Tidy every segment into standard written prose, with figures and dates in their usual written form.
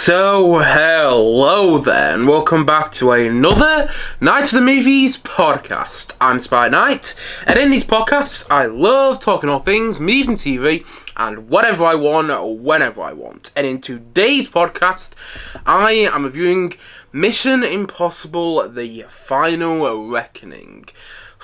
So, hello then, welcome back to another Night of the Movies podcast. I'm Spy Knight, and in these podcasts, I love talking all things movies and TV, and whatever I want, whenever I want. And in today's podcast, I am reviewing Mission Impossible: The Final Reckoning.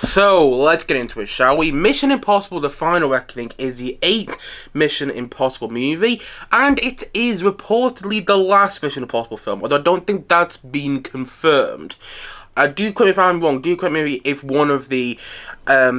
So, let's get into it, shall we? Mission Impossible: The Final Reckoning is the 8th Mission Impossible movie, and it is reportedly the last Mission Impossible film, although I don't think that's been confirmed. Do quote me if I'm wrong, do quote me if one of the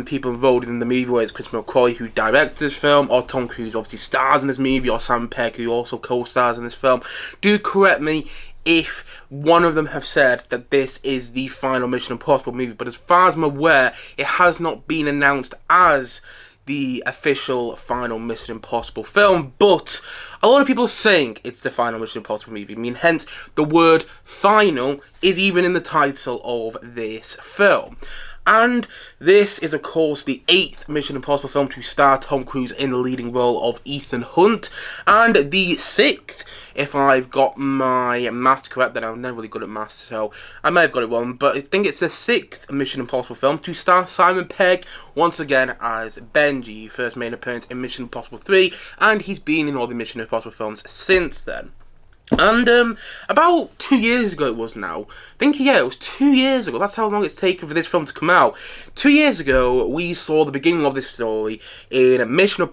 people involved in the movie, whether it's Chris McCoy who directs this film, or Tom Cruise obviously stars in this movie, or Sam Pegg who also co-stars in this film. Do correct me if one of them have said that this is the final Mission Impossible movie, but as far as I'm aware, it has not been announced as the official final Mission Impossible film, but a lot of people are saying it's the final Mission Impossible movie. I mean, hence the word final is even in the title of this film. And this is, of course, the 8th Mission Impossible film to star Tom Cruise in the leading role of Ethan Hunt, and the 6th, if I've got my maths correct. Then I'm never really good at maths, so I may have got it wrong, but I think it's the 6th Mission Impossible film to star Simon Pegg once again as Benji. He first made an appearance in Mission Impossible 3, and he's been in all the Mission Impossible films since then. And about 2 years ago it was now. It was 2 years ago. That's how long it's taken for this film to come out. 2 years ago, we saw the beginning of this story in Mission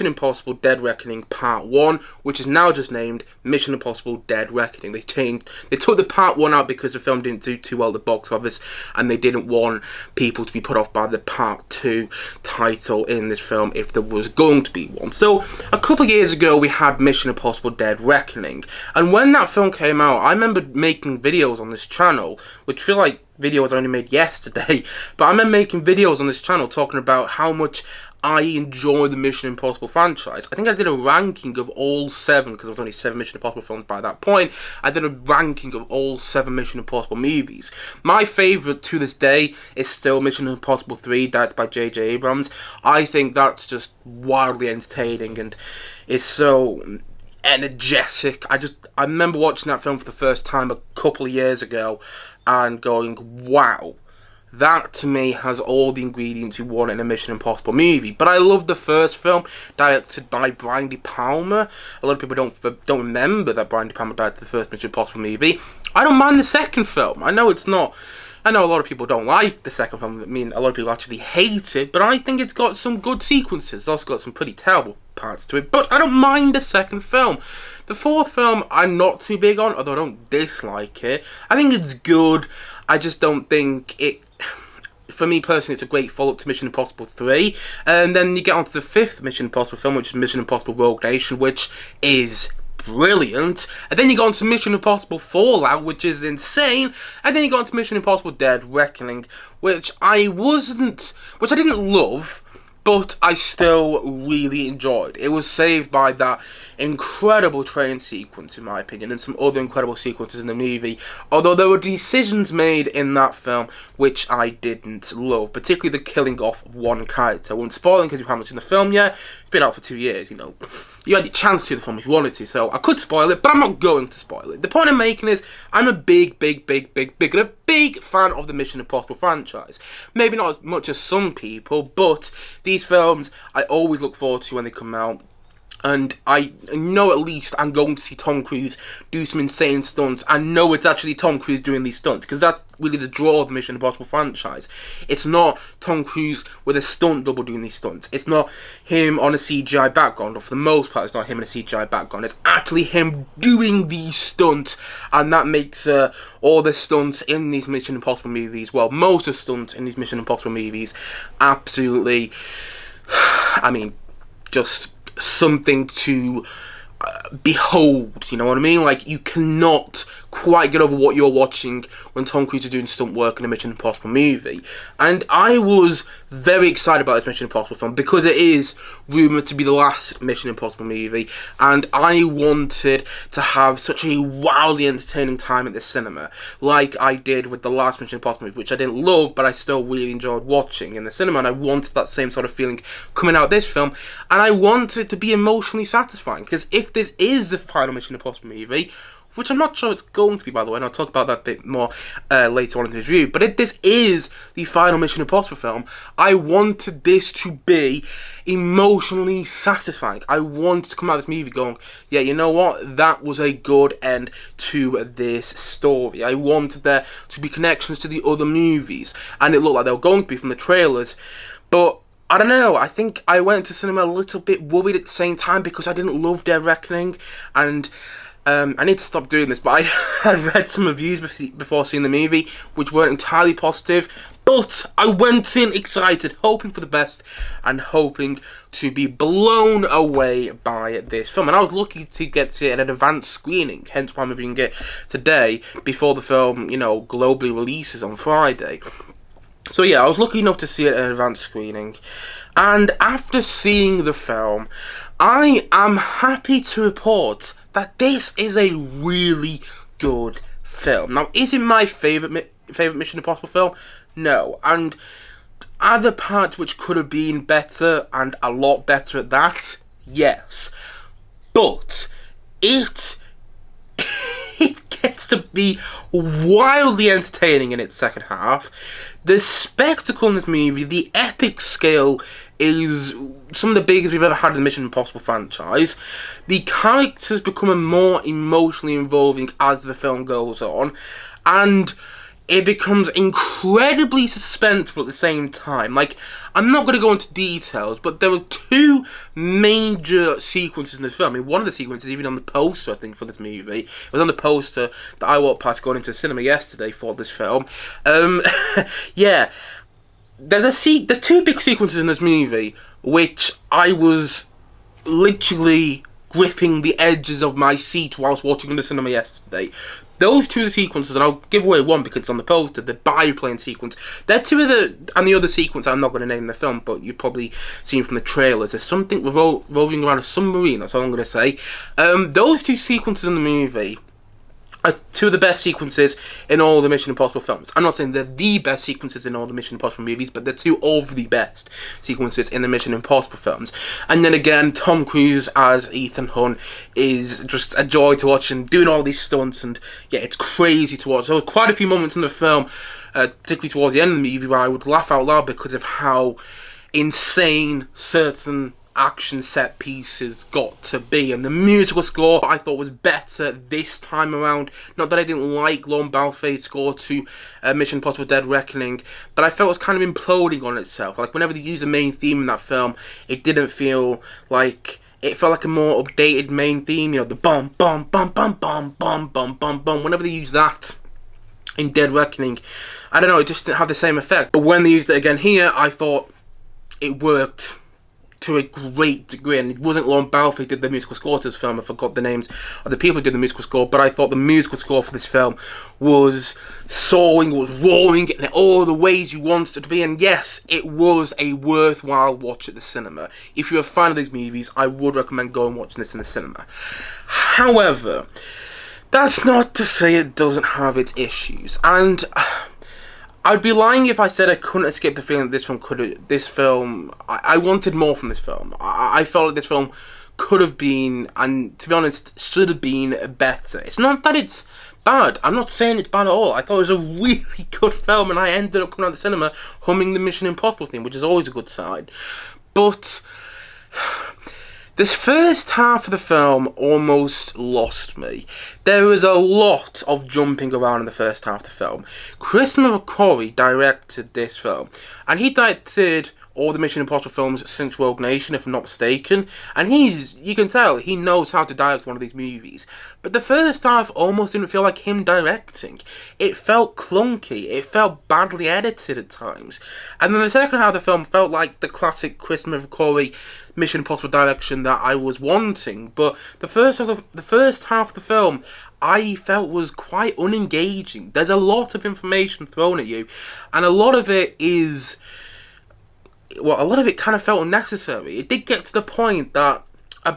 Impossible: Dead Reckoning Part 1, which is now just named Mission Impossible: Dead Reckoning. They took the Part 1 out because the film didn't do too well at the box office, and they didn't want people to be put off by the Part 2 title in this film if there was going to be one. So, a couple of years ago, we had Mission Impossible: Dead Reckoning. And when that film came out, I remember making videos on this channel, which feel like videos I only made yesterday, but I remember making videos on this channel talking about how much I enjoy the Mission Impossible franchise. I think I did a ranking of all 7, because there was only 7 Mission Impossible films by that point. I did a ranking of all 7 Mission Impossible movies. My favourite to this day is still Mission Impossible 3, directed by J.J. Abrams. I think that's just wildly entertaining, and is so energetic. I remember watching that film for the first time a couple of years ago and going, wow, that to me has all the ingredients you want in a Mission Impossible movie. But I love the first film, directed by Brian De Palma. A lot of people don't remember that Brian De Palma directed the first Mission Impossible movie. I don't mind the second film. I know a lot of people don't like the second film. I mean, a lot of people actually hate it, but I think it's got some good sequences. It's also got some pretty terrible parts to it, but I don't mind the second film. The fourth film I'm not too big on, although I don't dislike it. I think it's good. I just don't think it, for me personally, it's a great follow-up to Mission Impossible 3. And then you get on to the 5th Mission Impossible film, which is Mission Impossible: Rogue Nation, which is brilliant. And then you go on to Mission Impossible: Fallout, which is insane. And then you go on to Mission Impossible: Dead Reckoning, which I didn't love, but I still really enjoyed. It was saved by that incredible train sequence, in my opinion, and some other incredible sequences in the movie. Although there were decisions made in that film which I didn't love, particularly the killing off of one character. I won't spoil it because you haven't seen the film yet. It's been out for 2 years, you know. You had the chance to see the film if you wanted to, so I could spoil it, but I'm not going to spoil it. The point I'm making is, I'm a big fan of the Mission Impossible franchise. Maybe not as much as some people, but these films I always look forward to when they come out. And I know at least I'm going to see Tom Cruise do some insane stunts. I know it's actually Tom Cruise doing these stunts, because that's really the draw of the Mission Impossible franchise. It's not Tom Cruise with a stunt double doing these stunts. It's not him on a CGI background, or for the most part it's not him in a CGI background. It's actually him doing these stunts, and that makes all the stunts in these Mission Impossible movies, well, most of the stunts in these Mission Impossible movies, absolutely, I mean, just something to behold, you know what I mean? Like, you cannot quite get over what you're watching when Tom Cruise is doing stunt work in a Mission Impossible movie. And I was very excited about this Mission Impossible film because it is rumoured to be the last Mission Impossible movie, and I wanted to have such a wildly entertaining time at the cinema, like I did with the last Mission Impossible movie, which I didn't love, but I still really enjoyed watching in the cinema, and I wanted that same sort of feeling coming out of this film, and I wanted it to be emotionally satisfying, because if this is the final Mission Impossible movie, which I'm not sure it's going to be, by the way, and I'll talk about that a bit more later on in the review, but this is the final Mission Impossible film, I wanted this to be emotionally satisfying. I wanted to come out of this movie going, yeah, you know what, that was a good end to this story. I wanted there to be connections to the other movies, and it looked like they were going to be from the trailers, but I don't know, I think I went to cinema a little bit worried at the same time because I didn't love Dead Reckoning, and I need to stop doing this, but I had read some reviews before seeing the movie, which weren't entirely positive, but I went in excited, hoping for the best, and hoping to be blown away by this film. And I was lucky to get to it at an advanced screening, hence why I'm reviewing it today, before the film, globally releases on Friday. So yeah, I was lucky enough to see it at an advanced screening, and after seeing the film, I am happy to report that this is a really good film. Now, is it my favourite Mission Impossible film? No, and are there parts which could have been better, and a lot better at that? Yes, but it gets to be wildly entertaining in its second half. The spectacle in this movie, the epic scale, is some of the biggest we've ever had in the Mission Impossible franchise. The characters become more emotionally involving as the film goes on, and it becomes incredibly suspenseful at the same time. Like, I'm not going to go into details, but there were two major sequences in this film. I mean, one of the sequences, even on the poster, I think, for this movie, it was on the poster that I walked past going into the cinema yesterday for this film. Yeah, there's two big sequences in this movie, which I was literally gripping the edges of my seat whilst watching in the cinema yesterday. Those two sequences, and I'll give away one because it's on the poster, the biplane sequence. They're two of and the other sequence I'm not going to name in the film, but you've probably seen from the trailers. There's something revolving around a submarine, that's all I'm going to say. Those two sequences in the movie are two of the best sequences in all the Mission Impossible films. I'm not saying they're the best sequences in all the Mission Impossible movies, but they're two of the best sequences in the Mission Impossible films. And then again, Tom Cruise as Ethan Hunt is just a joy to watch, and doing all these stunts, and yeah, it's crazy to watch. There were quite a few moments in the film, particularly towards the end of the movie, where I would laugh out loud because of how insane certain action set pieces got to be. And the musical score I thought was better this time around. Not that I didn't like Lorne Balfour's score to Mission Impossible Dead Reckoning, but I felt it was kind of imploding on itself. Like, whenever they used the main theme in that film, it didn't feel like... It felt like a more updated main theme, the bum bum bum bum bum bum bum bum bum. Whenever they use that in Dead Reckoning, I don't know, it just didn't have the same effect. But when they used it again here, I thought it worked to a great degree, and it wasn't Lorne Balfour who did the musical score to this film. I forgot the names of the people who did the musical score, but I thought the musical score for this film was soaring, was roaring in all the ways you wanted it to be, and yes, it was a worthwhile watch at the cinema. If you're a fan of these movies, I would recommend going and watching this in the cinema. However, that's not to say it doesn't have its issues, and I'd be lying if I said I couldn't escape the feeling that I wanted more from this film. I felt like this film could have been, and to be honest, should have been better. It's not that it's bad. I'm not saying it's bad at all. I thought it was a really good film, and I ended up coming out of the cinema humming the Mission Impossible theme, which is always a good sign. But this first half of the film almost lost me. There was a lot of jumping around in the first half of the film. Christopher McQuarrie directed this film, and he directed all the Mission Impossible films since Rogue Nation, if I'm not mistaken, and you can tell, he knows how to direct one of these movies. But the first half almost didn't feel like him directing. It felt clunky, it felt badly edited at times. And then the second half of the film felt like the classic Christopher McQuarrie Mission Impossible direction that I was wanting. But the first half of the film, I felt was quite unengaging. There's a lot of information thrown at you, and a lot of it kind of felt unnecessary. It did get to the point that it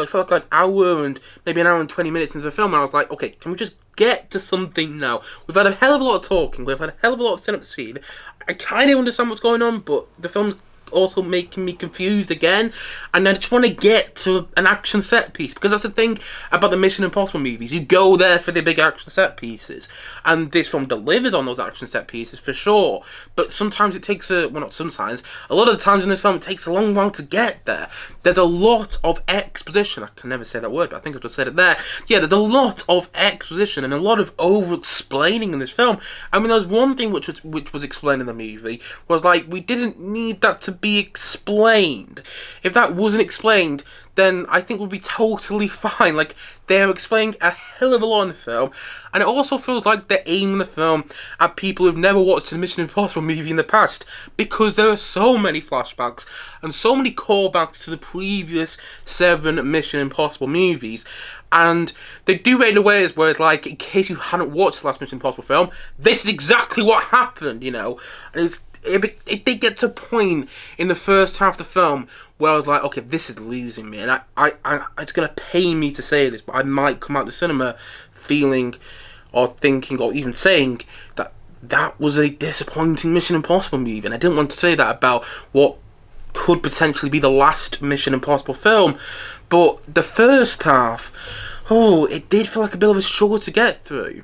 felt like an hour and maybe an hour and 20 minutes into the film, and I was like, okay, can we just get to something now? We've had a hell of a lot of talking, we've had a hell of a lot of setting up the scene. I kind of understand what's going on, but the film's also making me confused again. And I just want to get to an action set piece, because that's the thing about the Mission Impossible movies. You go there for the big action set pieces, and this film delivers on those action set pieces for sure. But sometimes it takes not sometimes, a lot of the times in this film it takes a long while to get there. There's a lot of exposition. I can never say that word, but I think I just said it there. Yeah, there's a lot of exposition and a lot of over-explaining in this film. I mean, there's one thing which was explained in the movie, was like, we didn't need that to be explained. If that wasn't explained, then I think we'd be totally fine. Like, they're explaining a hell of a lot in the film, and it also feels like they're aiming the film at people who've never watched a Mission Impossible movie in the past, because there are so many flashbacks and so many callbacks to the previous 7 Mission Impossible movies. And they do it in a way where it's like, in case you hadn't watched the last Mission Impossible film, this is exactly what happened, you know. And it did get to a point in the first half of the film where I was like, okay, this is losing me, and I it's gonna pain me to say this, but I might come out the cinema feeling, or thinking, or even saying that was a disappointing Mission Impossible movie, and I didn't want to say that about what could potentially be the last Mission Impossible film. But the first half, it did feel like a bit of a struggle to get through.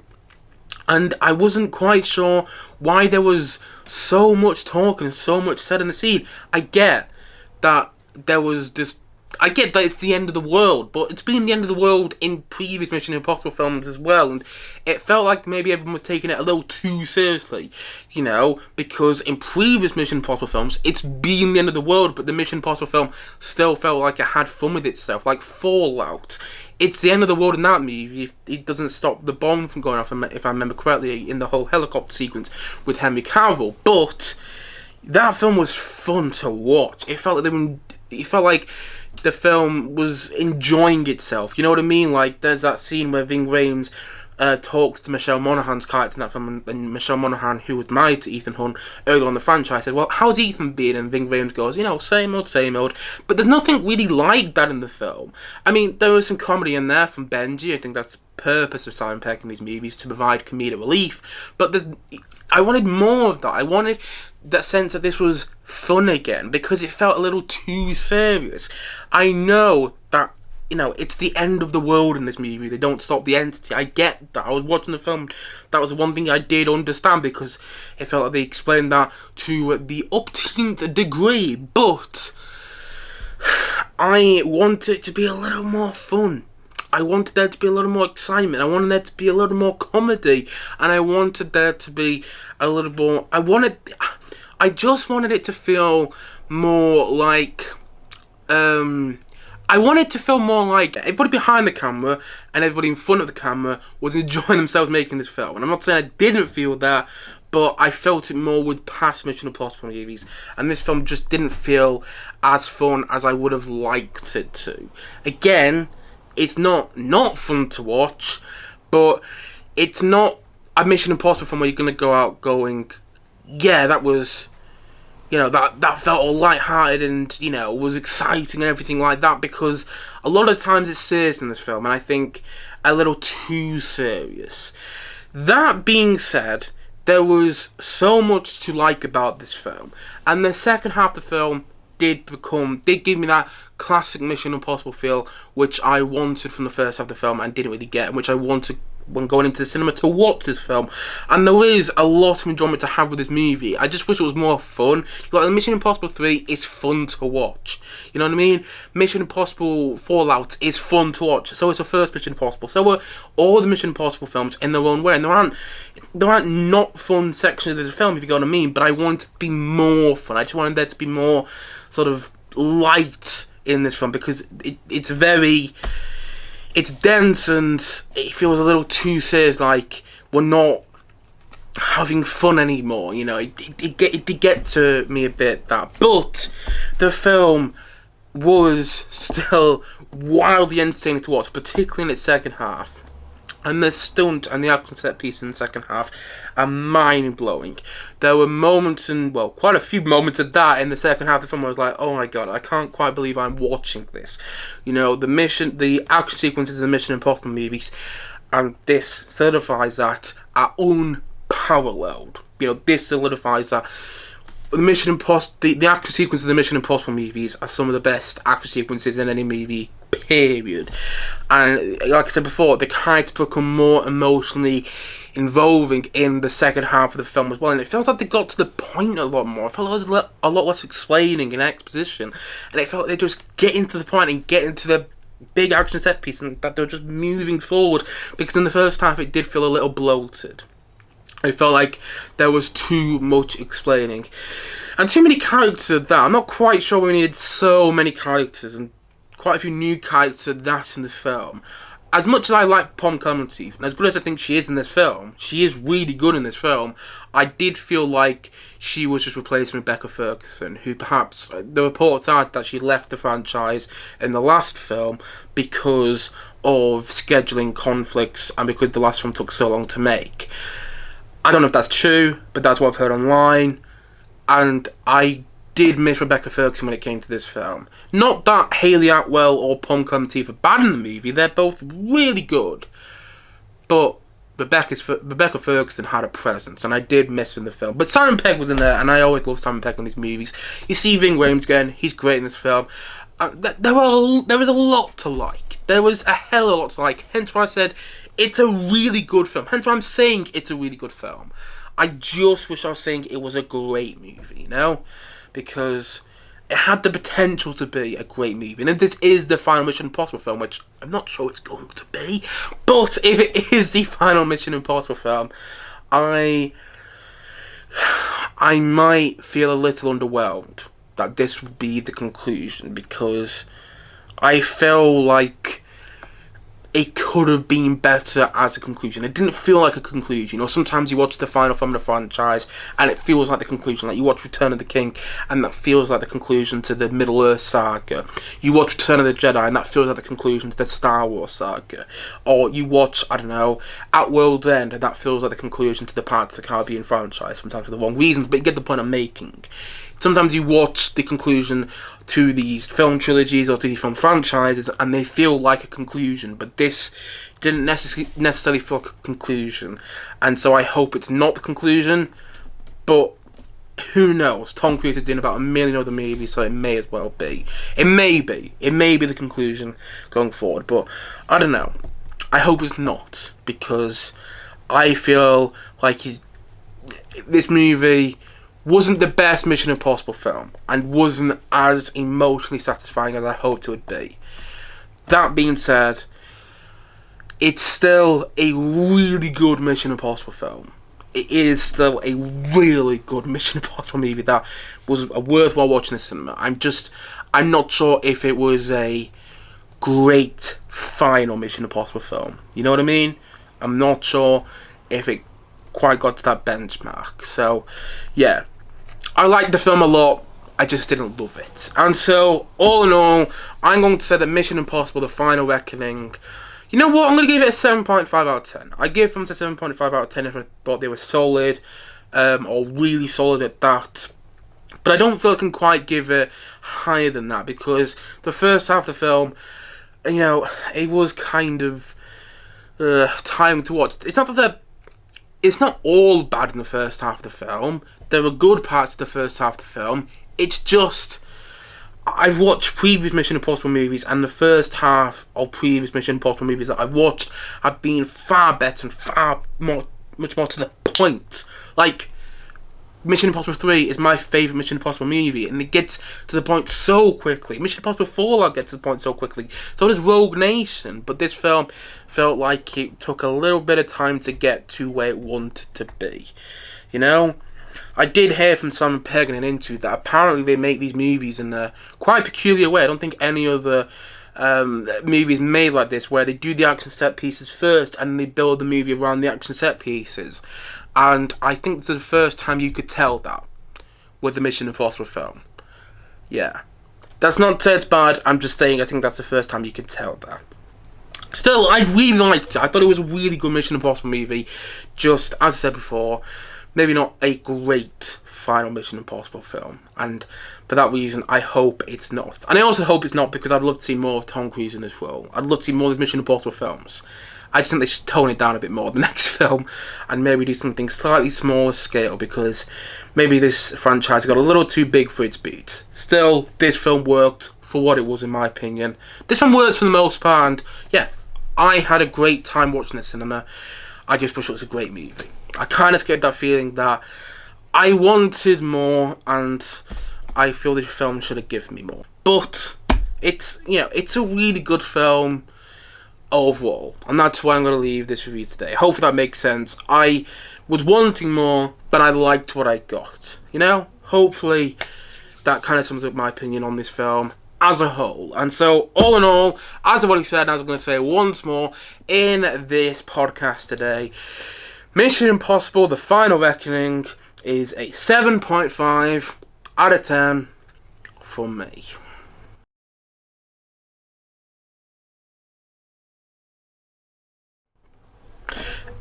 And I wasn't quite sure why there was so much talk and so much said in the scene. I get that it's the end of the world, but it's been the end of the world in previous Mission Impossible films as well, and it felt like maybe everyone was taking it a little too seriously, you know, because in previous Mission Impossible films, it's been the end of the world, but the Mission Impossible film still felt like it had fun with itself, like Fallout. It's the end of the world in that movie. It doesn't stop the bomb from going off, if I remember correctly, in the whole helicopter sequence with Henry Cavill, but that film was fun to watch. It felt like the film was enjoying itself. You know what I mean? Like, there's that scene where Ving Rhames talks to Michelle Monaghan's character in that film, and Michelle Monaghan, who was married to Ethan Hunt earlier on the franchise, said, well, how's Ethan been? And Ving Rhames goes, you know, same old, same old. But there's nothing really like that in the film. I mean, there was some comedy in there from Benji. I think that's the purpose of Simon Pegg in these movies, to provide comedic relief. But I wanted more of that. I wanted that sense that this was fun again, because it felt a little too serious. I know that, you know, it's the end of the world in this movie. They don't stop the entity. I get that. I was watching the film. That was one thing I did understand, because it felt like they explained that to the upteenth degree. But I want it to be a little more fun. I wanted there to be a little more excitement. I wanted there to be a little more comedy. And I wanted there to be a little more... I just wanted it to feel more like... I wanted to feel more like everybody behind the camera and everybody in front of the camera was enjoying themselves making this film. And I'm not saying I didn't feel that, but I felt it more with past Mission Impossible movies. And this film just didn't feel as fun as I would have liked it to. Again, it's not fun to watch, but it's not a Mission Impossible film where you're going to go out going, yeah, that was... You know, that felt all lighthearted and, you know, was exciting and everything like that, because a lot of times it's serious in this film, and I think a little too serious. That being said, there was so much to like about this film, and the second half of the film did give me that classic Mission Impossible feel, which I wanted from the first half of the film and didn't really get, and which I wanted when going into the cinema to watch this film. And there is a lot of enjoyment to have with this movie. I just wish it was more fun. Like, Mission Impossible 3 is fun to watch. You know what I mean? Mission Impossible Fallout is fun to watch. So is the first Mission Impossible. So are all the Mission Impossible films in their own way. And there aren't not fun sections of the film, if you get what I mean. But I want it to be more fun. I just wanted there to be more sort of light in this film, because it's very... It's dense and it feels a little too serious, like we're not having fun anymore, you know. It did get to me a bit, that. But the film was still wildly entertaining to watch, particularly in its second half. And the stunt and the action set piece in the second half are mind-blowing. There were moments, quite a few moments of that in the second half of the film where I was like, oh my god, I can't quite believe I'm watching this. You know, the action sequences in the Mission Impossible movies, and this certifies that, are unparalleled. You know, this solidifies that the action sequences of the Mission Impossible movies are some of the best action sequences in any movie, period. And like I said before, the characters become more emotionally involving in the second half of the film as well, and it felt like they got to the point a lot more. I felt like there was a lot less explaining and exposition, and it felt like they just getting to the point and getting to the big action set piece, and that they were just moving forward, because in the first half it did feel a little bloated. I felt like there was too much explaining and too many characters. That I'm not quite sure we needed so many characters and quite a few new characters in this film. As much as I like Pom Clemente, and as good as I think she is in this film, she is really good in this film, I did feel like she was just replacing Rebecca Ferguson, who perhaps, the reports are that she left the franchise in the last film because of scheduling conflicts and because the last film took so long to make. I don't know if that's true, but that's what I've heard online, and I did miss Rebecca Ferguson when it came to this film. Not that Hayley Atwell or Pom Clemente are bad in the movie, they're both really good, but Rebecca Ferguson had a presence, and I did miss her in the film. But Simon Pegg was in there, and I always love Simon Pegg in these movies. You see Ving Rhames again, he's great in this film. There was a lot to like. There was a hell of a lot to like, hence why I said it's a really good film. Hence why I'm saying it's a really good film. I just wish I was saying it was a great movie, you know? Because it had the potential to be a great movie. And if this is the final Mission Impossible film, which I'm not sure it's going to be, but if it is the final Mission Impossible film, I might feel a little underwhelmed that this would be the conclusion, because I feel like it could have been better as a conclusion. It didn't feel like a conclusion. Or sometimes you watch the final film of the franchise and it feels like the conclusion. Like you watch Return of the King and that feels like the conclusion to the Middle-earth saga. You watch Return of the Jedi and that feels like the conclusion to the Star Wars saga. Or you watch, I don't know, At World's End and that feels like the conclusion to the Pirates of the Caribbean franchise, sometimes for the wrong reasons, but you get the point I'm making. Sometimes you watch the conclusion to these film trilogies or to these film franchises and they feel like a conclusion, but this didn't necessarily feel like a conclusion. And so I hope it's not the conclusion, but who knows? Tom Cruise is doing about 1 million other movies, so it may as well be. It may be the conclusion going forward, but I don't know. I hope it's not, because I feel like this movie wasn't the best Mission Impossible film and wasn't as emotionally satisfying as I hoped it would be. That being said, it's still a really good Mission Impossible film. It is still a really good Mission Impossible movie that was worthwhile watching in the cinema. I'm not sure if it was a great final Mission Impossible film. You know what I mean? I'm not sure if it quite got to that benchmark. So, yeah. I liked the film a lot, I just didn't love it. And so, all in all, I'm going to say that Mission Impossible, The Final Reckoning, you know what, I'm going to give it a 7.5 out of 10. I give films a 7.5 out of 10 if I thought they were solid, or really solid at that. But I don't feel I can quite give it higher than that, because the first half of the film, you know, it was kind of tiring to watch. It's not all bad in the first half of the film. There are good parts of the first half of the film. It's just, I've watched previous Mission Impossible movies, and the first half of previous Mission Impossible movies that I've watched have been far better and much more to the point. Like, Mission Impossible 3 is my favourite Mission Impossible movie, and it gets to the point so quickly. Mission Impossible Fallout gets to the point so quickly. So does Rogue Nation, but this film felt like it took a little bit of time to get to where it wanted to be. You know? I did hear from Simon Pegg in an interview that apparently they make these movies in a quite peculiar way. I don't think any other movies made like this, where they do the action set pieces first and they build the movie around the action set pieces. And I think it's the first time you could tell that with the Mission Impossible film. Yeah. That's not to say it's bad, I'm just saying I think that's the first time you could tell that. Still, I really liked it. I thought it was a really good Mission Impossible movie. Just, as I said before, maybe not a great final Mission Impossible film, and for that reason I hope it's not. And I also hope it's not because I'd love to see more of Tom Cruise in this role. I'd love to see more of the Mission Impossible films. I just think they should tone it down a bit more the next film and maybe do something slightly smaller scale, because maybe this franchise got a little too big for its boots. Still, this film worked for what it was, in my opinion. This one worked for the most part, and yeah, I had a great time watching the cinema. I just wish it was a great movie. I kind of get that feeling that I wanted more, and I feel this film should have given me more. But it's, you know, it's a really good film overall, and that's why I'm going to leave this review today. Hopefully that makes sense. I was wanting more, but I liked what I got. You know, hopefully that kind of sums up my opinion on this film as a whole. And so, all in all, as I've already said, as I'm going to say once more in this podcast today, Mission Impossible: The Final Reckoning is a 7.5 out of 10 from me.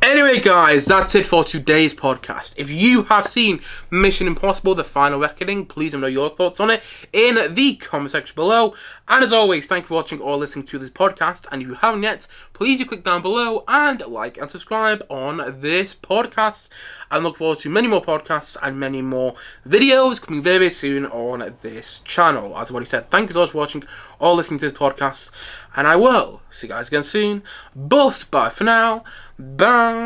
Anyway guys, that's it for today's podcast. If you have seen Mission Impossible: The Final Reckoning, please let me know your thoughts on it in the comment section below. And as always, thank you for watching or listening to this podcast. And if you haven't yet, please do click down below and like and subscribe on this podcast. And look forward to many more podcasts and many more videos coming very, very soon on this channel. As I've already said, thank you so much for watching or listening to this podcast. And I will see you guys again soon. But bye for now. Bye.